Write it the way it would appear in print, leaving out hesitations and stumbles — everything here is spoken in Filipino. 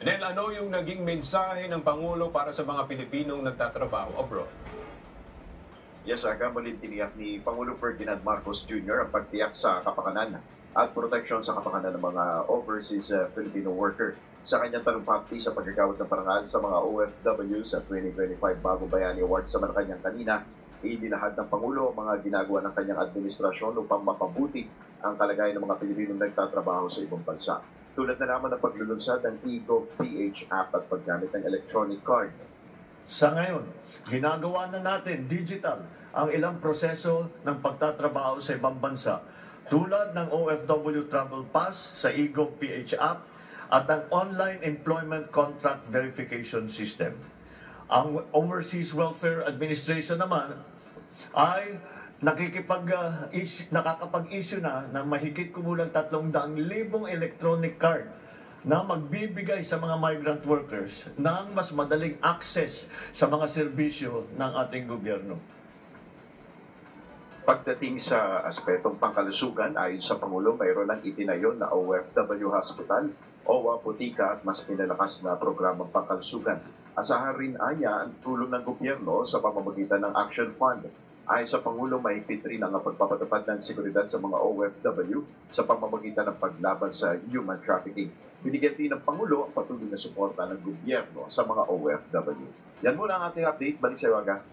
Nel, ano yung naging mensahe ng Pangulo para sa mga Pilipinong nagtatrabaho abroad? Yes, muli tiniyak ni Pangulo Ferdinand Marcos Jr. ang pagtiyak sa kapakanan at proteksyon sa kapakanan ng mga overseas Filipino worker. Sa kanyang talumpati sa paggagawad ng parangal sa mga OFW sa 2025 Bagong Bayani Awards sa Malacanang kanina, inilahad ng Pangulo ang mga ginagawa ng kanyang administrasyon upang mapabuti ang kalagayan ng mga Pilipinong nagtatrabaho sa ibang bansa. Tulad na naman ng paglulunsad ng eGov.ph app at paggamit ng electronic card. Sa ngayon, ginagawa na natin digital ang ilang proseso ng pagtatrabaho sa ibang bansa tulad ng OFW Travel Pass sa eGov.ph app at ang Online Employment Contract Verification System. Ang Overseas Welfare Administration naman ay nakakapag-issue na ng mahigit kumulang 300,000 electronic card na magbibigay sa mga migrant workers ng mas madaling access sa mga serbisyo ng ating gobyerno. Pagdating sa aspetong pangkalusugan, ayon sa Pangulo, mayroon ng itinayo na OFW Hospital, OWA Butika at mas pinalakas na programang pangkalusugan. Asahan rin aya ang tulong ng gobyerno sa pamamagitan ng Action Fund. Ayon sa Pangulo, mahigpit rin ang pagpapatupad ng seguridad sa mga OFW sa pamamagitan ng paglaban sa human trafficking. Binigyan din ng Pangulo ang patuloy na suporta ng gobyerno sa mga OFW. Yan muna ang ating update. Balik sa iyo, Aga.